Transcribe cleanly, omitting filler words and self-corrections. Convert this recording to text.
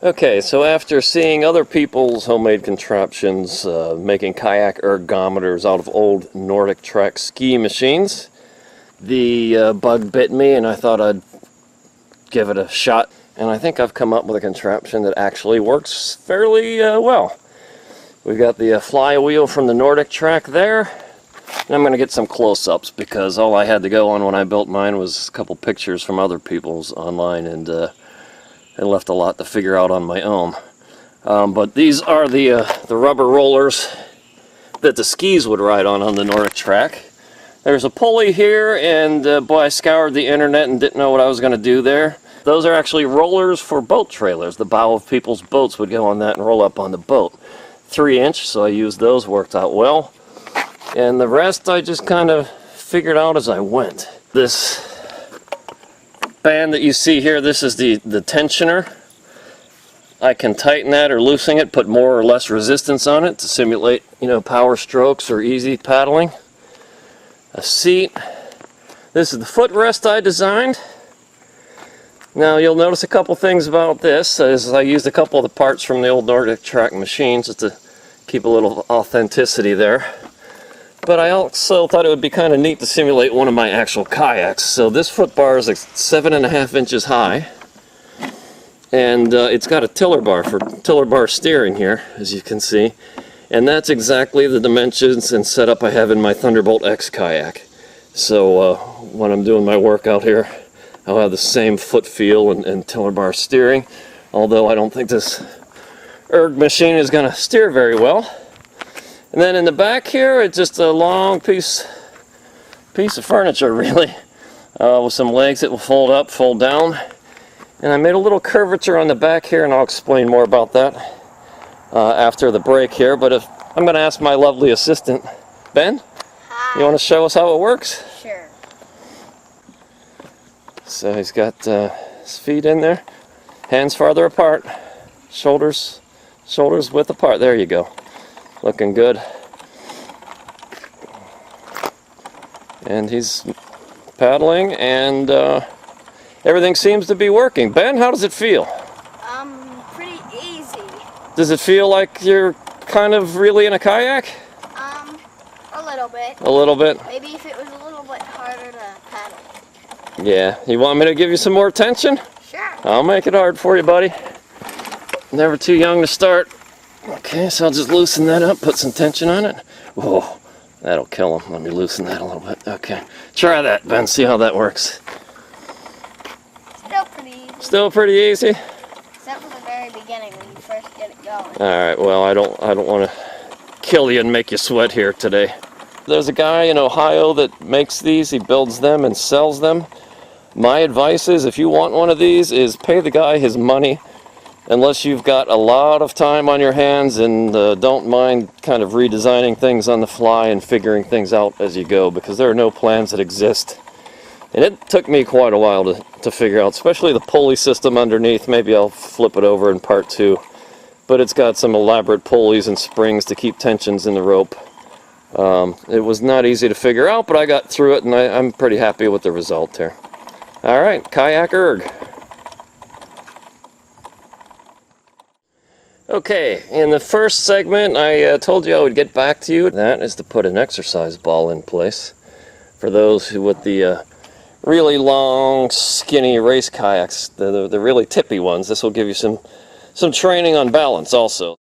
Okay, so after seeing other people's homemade contraptions, making kayak ergometers out of old Nordic Track ski machines, the bug bit me and I thought I'd give it a shot. And I think I've come up with a contraption that actually works fairly well. We've got the flywheel from the Nordic Track there. And I'm going to get some close-ups because all I had to go on when I built mine was a couple pictures from other people's online, and I left a lot to figure out on my own. But these are the rubber rollers that the skis would ride on the Nordic Track. There's a pulley here, and boy, I scoured the internet and didn't know what I was going to do there. Those are actually rollers for boat trailers. The bow of people's boats would go on that and roll up on the boat. 3-inch, so I used those, worked out well. And the rest I just kind of figured out as I went. This band that you see here, this is the tensioner. I can tighten that or loosen it, put more or less resistance on it to simulate, power strokes or easy paddling. A seat. This is the footrest I designed. Now you'll notice a couple things about this, as I used a couple of the parts from the old Nordic Track machines just to keep a little authenticity there. But I also thought it would be kind of neat to simulate one of my actual kayaks. So this foot bar is like 7.5 inches high, and it's got a tiller bar for tiller bar steering here, as you can see. And that's exactly the dimensions and setup I have in my Thunderbolt X kayak. So when I'm doing my workout here, I'll have the same foot feel and tiller bar steering, although I don't think this erg machine is going to steer very well. And then in the back here, it's just a long piece of furniture, really, with some legs that will fold up, fold down. And I made a little curvature on the back here, and I'll explain more about that after the break here. But I'm going to ask my lovely assistant, Ben. Hi. You want to show us how it works? Sure. So he's got his feet in there, hands farther apart, shoulders width apart. There you go. Looking good. And he's paddling, and everything seems to be working. Ben, how does it feel? Pretty easy. Does it feel like you're kind of really in a kayak? A little bit. A little bit? Maybe if it was a little bit harder to paddle. Yeah. You want me to give you some more tension? Sure. I'll make it hard for you, buddy. Never too young to start. Okay, so I'll just loosen that up, put some tension on it. Whoa, that'll kill him. Let me loosen that a little bit. Okay, try that, Ben, see how that works. Still pretty easy. Still pretty easy? Except for the very beginning when you first get it going. Alright, well, I don't want to kill you and make you sweat here today. There's a guy in Ohio that makes these. He builds them and sells them. My advice is, if you want one of these, is pay the guy his money. Unless you've got a lot of time on your hands and don't mind kind of redesigning things on the fly and figuring things out as you go, because there are no plans that exist. And it took me quite a while to figure out, especially the pulley system underneath. Maybe I'll flip it over in part 2. But it's got some elaborate pulleys and springs to keep tensions in the rope. It was not easy to figure out, but I got through it, and I'm pretty happy with the result here. Alright, kayak erg. Okay, in the first segment I told you I would get back to you. That is to put an exercise ball in place. For those who with the really long, skinny race kayaks, the really tippy ones, this will give you some training on balance also.